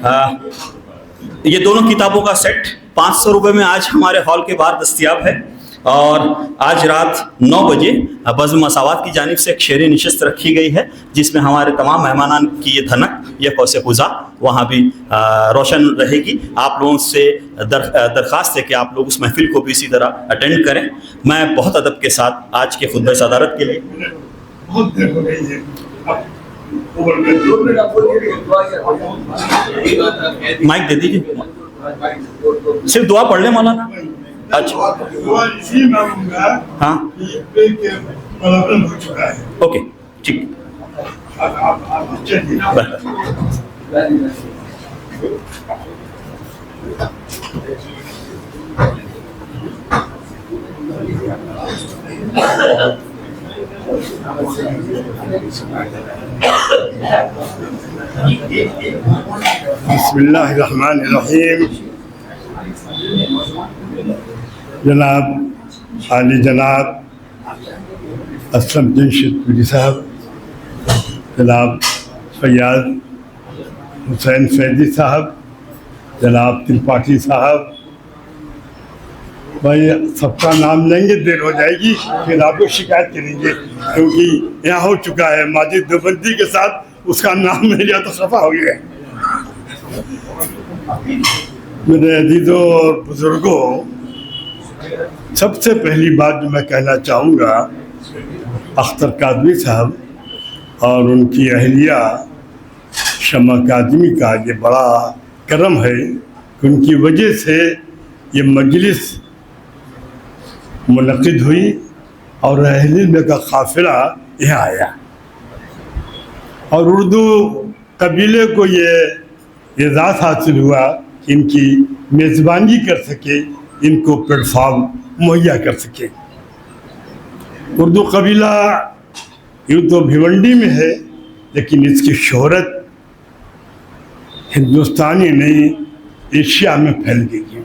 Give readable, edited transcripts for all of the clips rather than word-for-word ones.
یہ دونوں کتابوں کا سیٹ 500 روپے میں آج ہمارے ہال کے باہر دستیاب ہے، اور آج رات 9 بجے بزم مساوات کی جانب سے ایک شعری نشست رکھی گئی ہے، جس میں ہمارے تمام مہمانان کی یہ دھنک، یہ قوس قزح وہاں بھی روشن رہے گی۔ آپ لوگوں سے درخواست ہے کہ آپ لوگ اس محفل کو بھی اسی طرح اٹینڈ کریں۔ میں بہت ادب کے ساتھ آج کے خطبہ صدارت کے لیے مائک دے دیجیے، صرف دعا پڑھ لیں مولانا۔ اچھا ہاں اوکے ٹھیک۔ بسم اللہ الرحمن الرحیم۔ جناب عالی جناب اسلم الدین شتپوری صاحب، جناب فیاض حسین فیضی صاحب، جناب ترپاٹھی صاحب، بھائی سب کا نام لیں گے دیر ہو جائے گی، پھر آپ کو شکایت کریں گے، کیونکہ یہاں ہو چکا ہے ماجد دیوبندی کے ساتھ اس کا نام مل گیا تو خفا ہو گیا۔ میرے عزیزوں اور بزرگوں، سب سے پہلی بات جو میں کہنا چاہوں گا، اختر کاظمی صاحب اور ان کی اہلیہ شمع کاظمی کا یہ بڑا کرم ہے کہ ان کی وجہ سے یہ مجلس منعقد ہوئی اور اہل علم کا قافلہ یہاں آیا، اور اردو قبیلے کو یہ اعزاز حاصل ہوا کہ ان کی میزبانی کر سکے، ان کو پلیٹ فارم مہیا کر سکے۔ اردو قبیلہ یوں تو بھیونڈی میں ہے، لیکن اس کی شہرت ہندوستان ہی نہیں ایشیا میں پھیل گئی ہے۔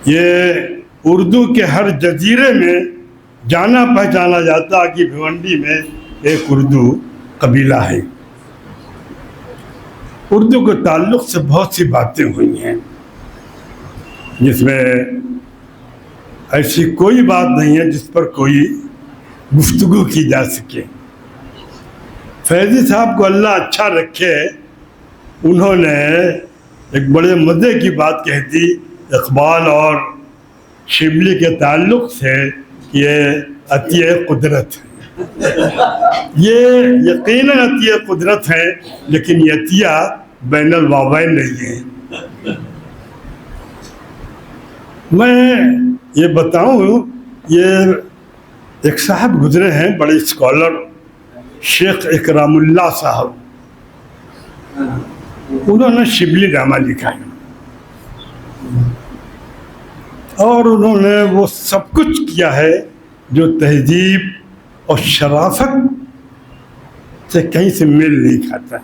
یہ اردو کے ہر جزیرے میں جانا پہچانا جاتا کہ بھیونڈی میں ایک اردو قبیلہ ہے۔ اردو کے تعلق سے بہت سی باتیں ہوئی ہیں، جس میں ایسی کوئی بات نہیں ہے جس پر کوئی گفتگو کی جا سکے۔ فیضی صاحب کو اللہ اچھا رکھے، انہوں نے ایک بڑے مزے کی بات کہہ دی اقبال اور شبلی کے تعلق سے کہ یہ عطیہ قدرت ہے۔ یہ یقیناً عطیہ قدرت ہے، لیکن یہ عطیہ بین الواوین نہیں ہے۔ میں یہ بتاؤں، یہ ایک صاحب گزرے ہیں بڑے اسکالر، شیخ اکرام اللہ صاحب، انہوں نے شبلی نامہ لکھا ہے، اور انہوں نے وہ سب کچھ کیا ہے جو تہذیب اور شرافت سے کہیں سے میل نہیں کھاتا۔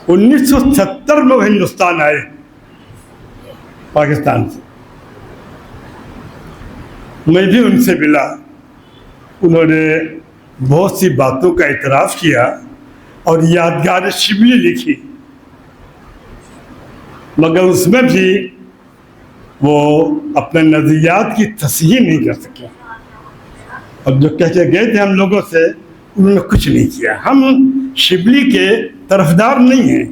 1970 میں وہ ہندوستان آئے پاکستان سے، میں بھی ان سے ملا، انہوں نے بہت سی باتوں کا اعتراف کیا اور یادگار شبلی لکھی، مگر اس میں بھی وہ اپنے نظریات کی تصحیح نہیں کر سکے، اور جو کہہ کے گئے تھے ہم لوگوں سے انہوں نے کچھ نہیں کیا۔ ہم شبلی کے طرفدار نہیں ہیں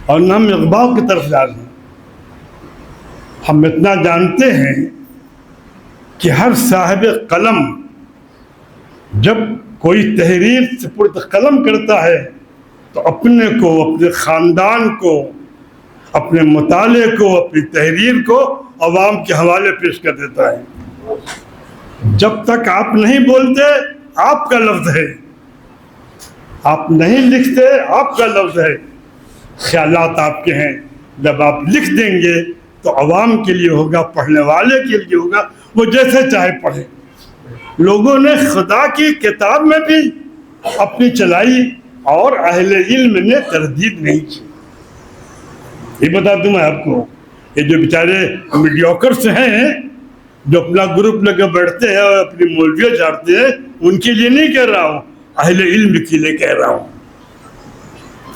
اور نہ ہم اقبال کے طرفدار ہیں۔ ہم اتنا جانتے ہیں کہ ہر صاحب قلم جب کوئی تحریر سپرد قلم کرتا ہے تو اپنے کو، اپنے خاندان کو، اپنے مطالعے کو، اپنی تحریر کو عوام کے حوالے پیش کر دیتا ہے۔ جب تک آپ نہیں بولتے آپ کا لفظ ہے، آپ نہیں لکھتے آپ کا لفظ ہے، خیالات آپ کے ہیں۔ جب آپ لکھ دیں گے تو عوام کے لیے ہوگا، پڑھنے والے کے لیے ہوگا، وہ جیسے چاہے پڑھے۔ لوگوں نے خدا کی کتاب میں بھی اپنی چلائی اور اہل علم نے تردید نہیں کی۔ یہ بتا دوں میں آپ کو، یہ جو بیچارے میڈیوکرس ہیں جو اپنا گروپ لے کے بیٹھتے ہیں اور اپنی مولویت جھاڑتے ہیں، ان کے لیے نہیں کہہ رہا ہوں، اہل علم کے لیے کہہ رہا ہوں۔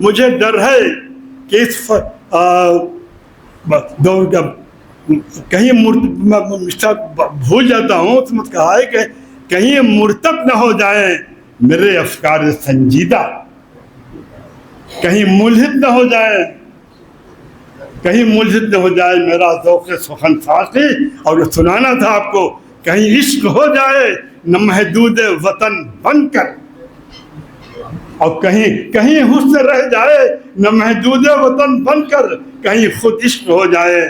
مجھے ڈر ہے کہ اس دور کا کہیں بھول جاتا ہوں تو مت کہا ہے کہ کہیں مرتب نہ ہو جائیں میرے افکار سنجیدہ، کہیں ملحد نہ ہو جائے، کہیں ملحد نہ ہو جائے میرا ذوق سخن ساقی۔ اور یہ سنانا تھا آپ کو، کہیں عشق ہو جائے نہ محدود وطن بن کر، اور کہیں حسن رہ جائے نہ محدود وطن بن کر، کہیں خود عشق ہو جائے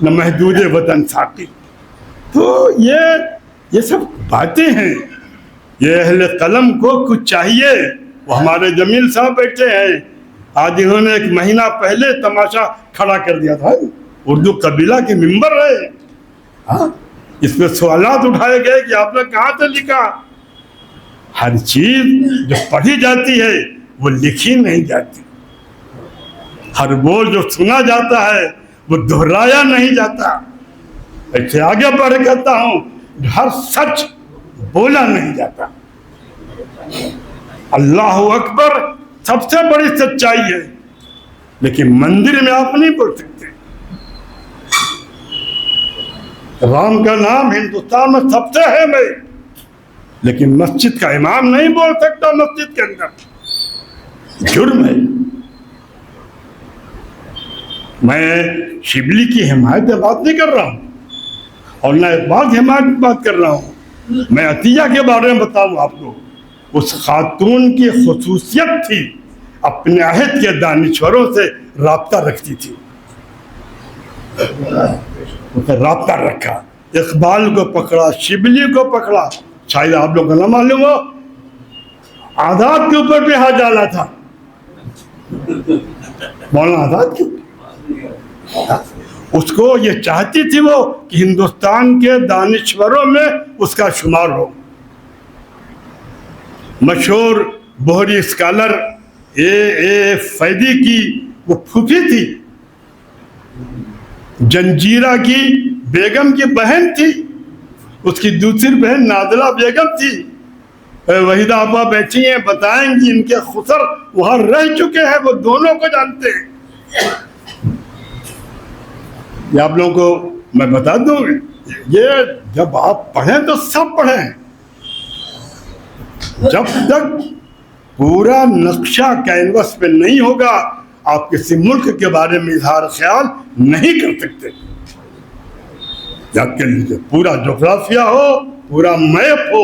نہ محدود وطن ساقی۔ تو یہ سب باتیں ہیں، یہ اہل قلم کو کچھ چاہیے۔ وہ ہمارے جمیل صاحب بیٹھے ہیں، آج انہوں نے 1 مہینہ پہلے تماشا کھڑا کر دیا تھا، اردو قبیلہ کے ممبر ہے، ہاں اس میں سوالات اٹھائے گئے کہ آپ نے کہاں سے لکھا۔ ہر چیز جو پڑھی جاتی ہے وہ لکھی نہیں جاتی، ہر بول جو سنا جاتا ہے وہ دہرایا نہیں جاتا۔ ایسے آگے بڑھ کہتا ہوں، ہر سچ بولا نہیں جاتا۔ اللہ اکبر سب سے بڑی سچائی ہے، لیکن مندر میں آپ نہیں بول سکتے۔ رام کا نام ہندوستان میں سب سے ہے میں، لیکن مسجد کا امام نہیں بول سکتا مسجد کے اندر، جرم ہے۔ میں شبلی کی حمایت میں بات نہیں کر رہا ہوں، اور نہ اقبال کی حمایت میں بات کر رہا ہوں، میں عطیہ کے بارے میں بتاؤں آپ کو۔ اس خاتون کی خصوصیت تھی اپنے عہد کے دانشوروں سے رابطہ رکھتی تھی، اسے رابطہ رکھا، اقبال کو پکڑا، شبلی کو پکڑا۔ شاید آپ لوگ کو نہ معلوم ہو، آزاد کے اوپر بھی ہاتھ ڈالا تھا، مولانا آزاد کے اوپر۔ اس کو یہ چاہتی تھی وہ کہ ہندوستان کے دانشوروں میں اس کا شمار ہو۔ مشہور بحری اسکالر اے فیدی کی وہ پھوپھی تھی، جنجیرہ کی بیگم کی بہن تھی، اس کی دوسری بہن نادلہ بیگم تھی۔ وحیدہ آپا بیٹھی ہیں، بتائیں گی، ان کے خسر وہاں رہ چکے ہیں، وہ دونوں کو جانتے ہیں۔ یہ آپ لوگوں کو میں بتا دوں، یہ جب آپ پڑھیں تو سب پڑھیں، جب تک پورا نقشہ کینوس پہ نہیں ہوگا آپ کسی ملک کے بارے میں اظہار خیال نہیں کر سکتے۔ یاد کر لیجیے، پورا جغرافیہ ہو، پورا میپ ہو،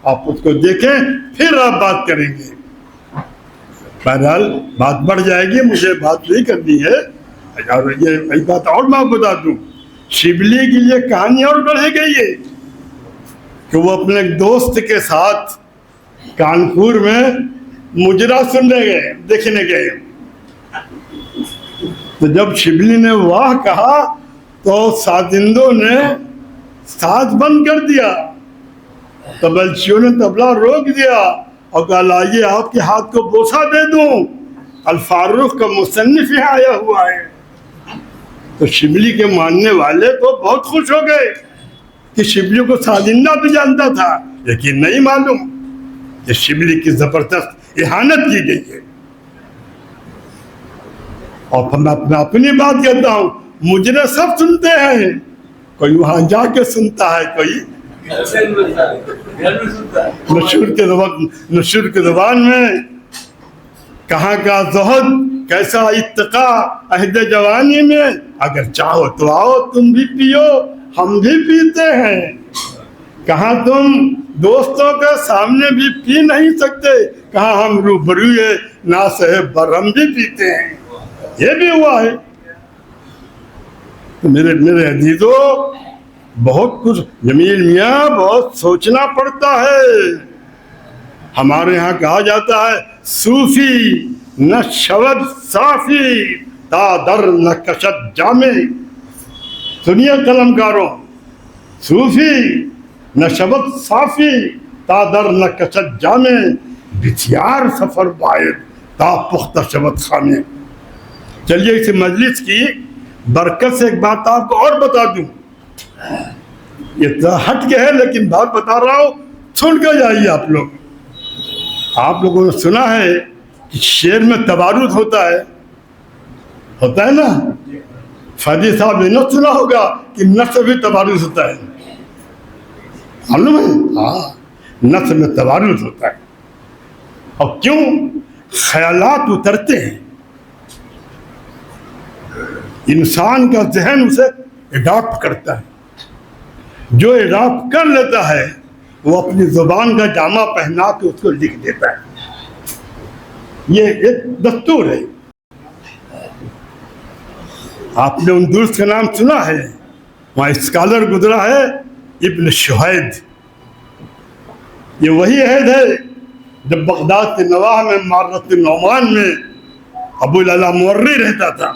آپ اس کو دیکھیں پھر آپ بات کریں گے۔ بہرحال بات بڑھ جائے گی، مجھے بات نہیں کرنی ہے۔ اور یہ ایک بات اور میں بتا دوں، شبلی کی یہ کہانی اور بڑھے گئی ہے کہ وہ اپنے ایک دوست کے ساتھ کانپور میں مجرا سننے گئے، دیکھنے گئے۔ تو جب شبلی نے واہ کہا تو سازندوں نے ساز بند کر دیا، تبلچیوں نے تبلا روک دیا اور کہا لائیے آپ کے ہاتھ کو بوسہ دے دوں، الفاروق کا مصنف یہاں آیا ہوا ہے۔ تو شبلی کے ماننے والے تو بہت خوش ہو گئے کہ شبلی کو سازندہ بھی جانتا تھا، لیکن نہیں معلوم کہ شبلی کی زبردست اہانت کی گئی ہے۔ اور میں اپنی بات کہتا ہوں، مجرے سب سنتے ہیں، کوئی وہاں جا کے سنتا ہے، کوئی نشر کے زبان میں۔ کہاں کا زہد، کیسا اتقا عہد جوانی میں، اگر چاہو تو آؤ تم بھی پیو، ہم بھی پیتے ہیں۔ کہاں تم دوستوں کے سامنے بھی پی نہیں سکتے، کہاں ہم روبروئے ناصح برہم بھی پیتے ہیں۔ یہ بھی ہوا ہے۔ میرے عزیزو، بہت کچھ جمیل میاں، بہت سوچنا پڑتا ہے۔ ہمارے ہاں کہا جاتا ہے صوفی نہ شود صافی تا در نہ کشد جامع۔ سنیے قلم کاروں، صوفی نہ شود صافی تا در نہ کشد جامع، بسیار سفر باید تا پختہ شود خامے۔ چلیے اس مجلس کی برکت سے ایک بات آپ کو اور بتا دوں، یہ ہٹ کے ہے لیکن بات بتا رہا ہوں، سن کے جائیے۔ آپ لوگوں نے سنا ہے کہ شعر میں تبارز ہوتا ہے نا. فادی صاحب نے نہ سنا ہوگا کہ نثر میں تبارز ہوتا ہے. معلوم ہے؟ ہاں، نثر میں تبارز ہوتا ہے. اور کیوں؟ خیالات اترتے ہیں، انسان کا ذہن اسے اڈاپٹ کرتا ہے. جو اڈاپٹ کر لیتا ہے وہ اپنی زبان کا جامہ پہنا کے اس کو لکھ دیتا ہے. یہ ایک دستور ہے. آپ نے اندلس کا نام سنا ہے؟ وہاں اسکالر گزرا ہے ابن شہید. یہ وہی عہد ہے جب بغداد کے نواح میں معرۃ النعمان میں ابو العلا مورری رہتا تھا.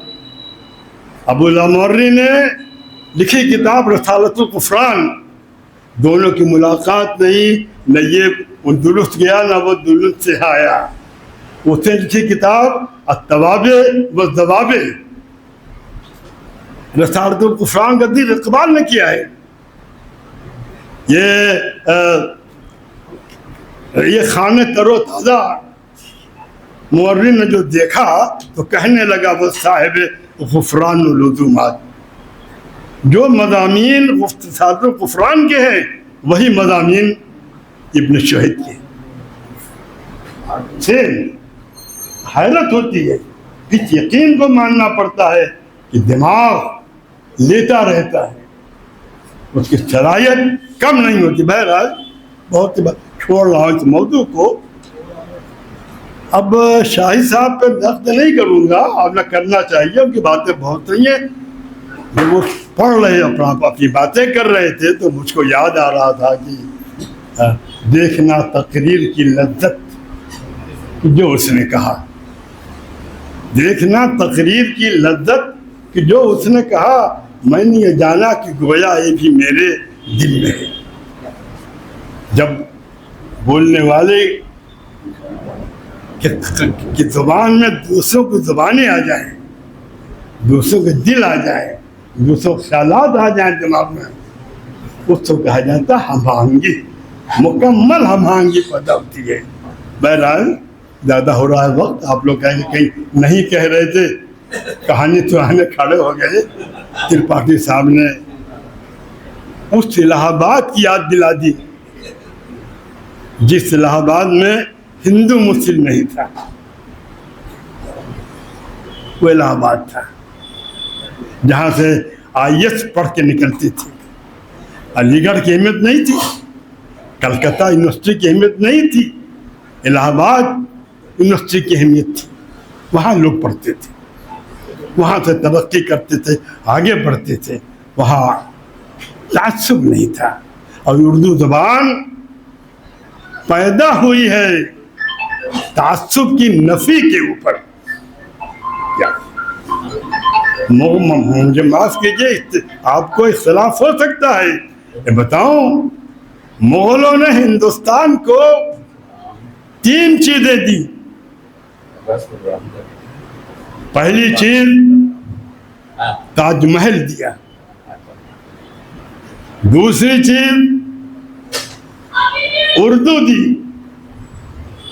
ابو العلا مورری نے لکھی کتاب رسالۃ الغفران. دونوں کی ملاقات نہیں، نہ یہ اندلس گیا نہ وہ اندلس سے آیا. اس نے لکھی کتاب التوابع والضوابع. رسالۃ الغفران کا دل اقبال نے کیا ہے. یہ خانہ تر و تازہ مورری نے جو دیکھا تو کہنے لگا وہ صاحب غفران العظومات. جو مضامین رسالۃ الغفران کے ہیں وہی مضامین ابن شہید کے. حیرت ہوتی ہے. اس یقین کو ماننا پڑتا ہے کہ دماغ لیتا رہتا ہے، اس کی صلاحیت کم نہیں ہوتی. بہرحال بہت چھوڑ رہا ہوں اس موضوع کو. اب شاہد صاحب پہ نقد نہیں کروں گا، اب نہ کرنا چاہیے، ان کی باتیں بہت رہی ہیں. جب وہ پڑھ رہے اپنی باتیں کر رہے تھے تو مجھ کو یاد آ رہا تھا کہ دیکھنا تقریر کی لذت جو اس نے کہا. دیکھنا تقریر کی لذت کہ جو اس نے کہا، میں نے یہ جانا کہ گویا یہ بھی میرے دل میں ہے. جب بولنے والے کی زبان میں دوسروں کی زبانیں آ جائیں، دوسروں کے دل آ جائیں، دوسروں کے خیالات آ جائیں دماغ میں، اس کو کہا جاتا ہم آہنگی. مکمل ہم آہنگی پیدا ہوتی ہے. بہرحال زیادہ ہو رہا ہے وقت. آپ لوگ کہیں گے کہیں نہیں کہہ رہے تھے، کہانی تو آنے کھڑے ہو گئے. ترپاٹھی صاحب نے اس الہ آباد کی یاد دلا دی جس الہ آباد میں ہندو مسلم نہیں تھا. وہ الہ آباد تھا جہاں سے IAS پڑھ کے نکلتی تھی. علی گڑھ کی اہمیت نہیں تھی، کلکتہ یونیورسٹی کی اہمیت نہیں تھی، الہ آباد یونیورسٹی کی اہمیت تھی. وہاں لوگ پڑھتے تھے، وہاں سے ترقی کرتے تھے، آگے بڑھتے تھے. وہاں تعصب نہیں تھا. اور اردو زبان پیدا ہوئی ہے تعصب کی نفی کے اوپر. مجھے معاف کیجیے، آپ کو اختلاف ہو سکتا ہے. یہ بتاؤں، مغلوں نے ہندوستان کو 3 چیزیں دی. پہلی چیز تاج محل دیا، دوسری چیز اردو دی،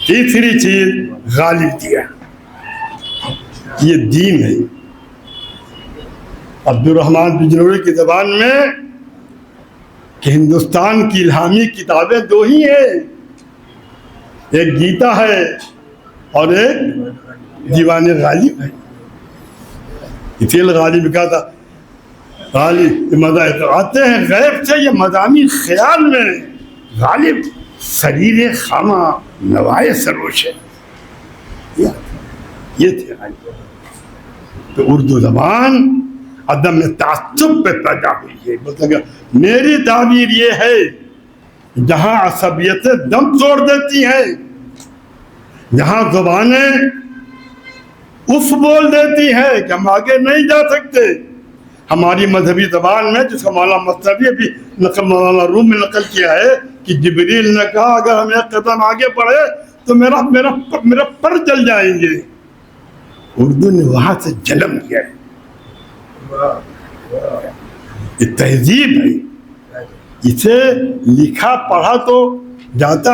تیسری چیز غالب دیا. یہ دین ہے. عبد الرحمن بجنوری کی زبان میں کہ ہندوستان کی الہامی کتابیں 2 ہی ہیں، ایک گیتا ہے اور ایک دیوان غالب ہے. اسی غالب کا تھا. غالب آتے ہیں غیب سے، یہ مضامین خیال میں. غالب سریر خامہ نوائے سروش ہے. یہ تھے غالب. تو اردو زبان عدم تعصب پہ پیدا ہوئی ہے. مطلب میری تعبیر یہ ہے، جہاں عصبیتیں دم توڑ دیتی ہیں، جہاں زبانیں اف بول دیتی ہیں کہ ہم آگے نہیں جا سکتے. ہماری مذہبی زبان میں، جس کو مولانا مصطفی بھی مولانا روم میں نقل کیا ہے کہ جبریل نے کہا اگر ہم ایک قدم آگے بڑھے تو میرا پر جل جائیں گے. اردو نے وہاں سے جنم لیا ہے. یہ تہذیب ہے. اسے لکھا پڑھا تو جاتا